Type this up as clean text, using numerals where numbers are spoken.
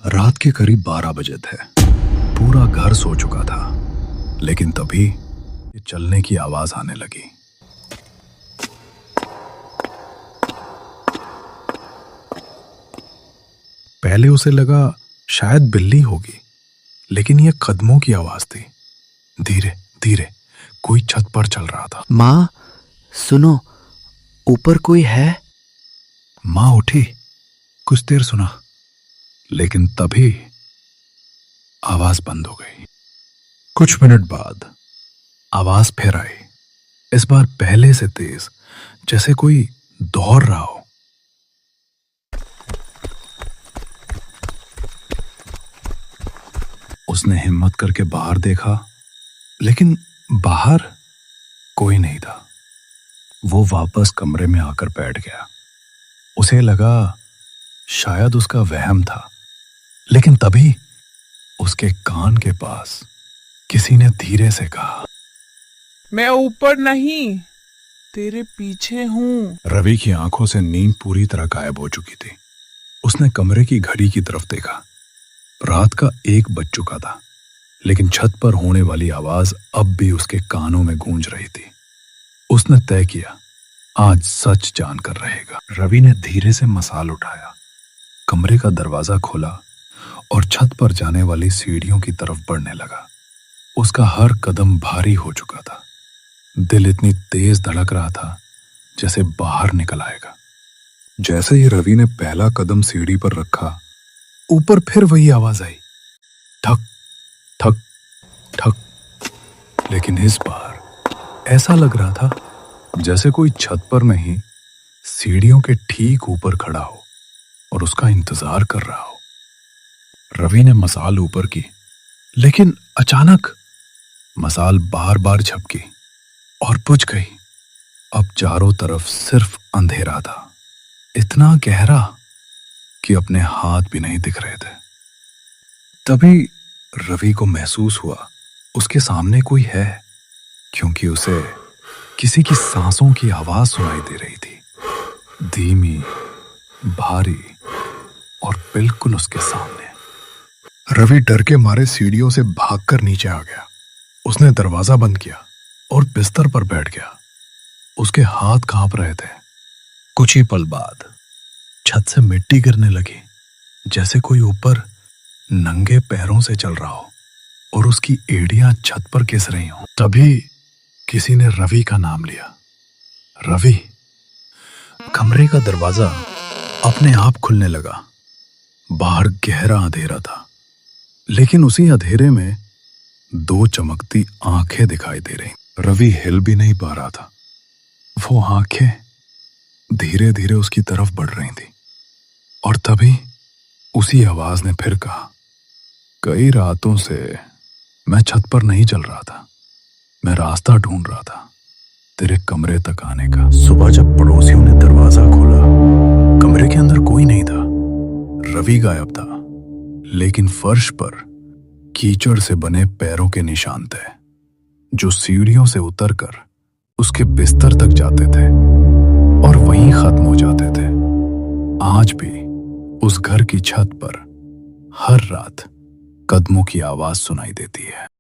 रात के करीब 12 बजे थे। पूरा घर सो चुका था, लेकिन तभी चलने की आवाज आने लगी। पहले उसे लगा शायद बिल्ली होगी, लेकिन यह कदमों की आवाज थी। धीरे धीरे कोई छत पर चल रहा था। माँ, सुनो, ऊपर कोई है? माँ उठी। कुछ देर सुना, लेकिन तभी आवाज बंद हो गई। कुछ मिनट बाद आवाज फिर आई, इस बार पहले से तेज, जैसे कोई दौड़ रहा हो। उसने हिम्मत करके बाहर देखा, लेकिन बाहर कोई नहीं था। वो वापस कमरे में आकर बैठ गया। उसे लगा शायद उसका वहम था, लेकिन तभी उसके कान के पास किसी ने धीरे से कहा, मैं ऊपर नहीं, तेरे पीछे हूँ। रवि की आंखों से नींद पूरी तरह गायब हो चुकी थी। उसने कमरे की घड़ी की तरफ देखा। रात का 1 बज चुका था, लेकिन छत पर होने वाली आवाज अब भी उसके कानों में गूंज रही थी। उसने तय किया, आज सच जानकर रहेगा। रवि ने धीरे से मसाल उठाया, कमरे का दरवाजा खोला और छत पर जाने वाली सीढ़ियों की तरफ बढ़ने लगा। उसका हर कदम भारी हो चुका था। दिल इतनी तेज धड़क रहा था जैसे बाहर निकल आएगा। जैसे ही रवि ने पहला कदम सीढ़ी पर रखा, ऊपर फिर वही आवाज आई, ठक ठक ठक। लेकिन इस बार ऐसा लग रहा था जैसे कोई छत पर नहीं, सीढ़ियों के ठीक ऊपर खड़ा हो और उसका इंतजार कर रहा हो। रवि ने मसाल ऊपर की, लेकिन अचानक मसाल बार बार झपकी और बुझ गई। अब चारों तरफ सिर्फ अंधेरा था, इतना गहरा कि अपने हाथ भी नहीं दिख रहे थे। तभी रवि को महसूस हुआ उसके सामने कोई है, क्योंकि उसे किसी की सांसों की आवाज सुनाई दे रही थी, धीमी, भारी और बिल्कुल उसके सामने। रवि डर के मारे सीढ़ियों से भागकर नीचे आ गया। उसने दरवाजा बंद किया और बिस्तर पर बैठ गया। उसके हाथ कांप रहे थे। कुछ ही पल बाद छत से मिट्टी गिरने लगी, जैसे कोई ऊपर नंगे पैरों से चल रहा हो और उसकी एड़ियां छत पर घिस रही हों। तभी किसी ने रवि का नाम लिया। रवि। कमरे का दरवाजा अपने आप खुलने लगा। बाहर गहरा अंधेरा था, लेकिन उसी अंधेरे में 2 चमकती आंखें दिखाई दे रही। रवि हिल भी नहीं पा रहा था। वो आंखें धीरे धीरे उसकी तरफ बढ़ रही थी और तभी उसी आवाज ने फिर कहा, कई रातों से मैं छत पर नहीं चल रहा था। मैं रास्ता ढूंढ रहा था तेरे कमरे तक आने का। सुबह जब पड़ोसियों ने दरवाजा खोला, कमरे के अंदर कोई नहीं था। रवि गायब था, लेकिन फर्श पर कीचड़ से बने पैरों के निशान थे, जो सीढ़ियों से उतरकर उसके बिस्तर तक जाते थे और वहीं खत्म हो जाते थे। आज भी उस घर की छत पर हर रात कदमों की आवाज सुनाई देती है।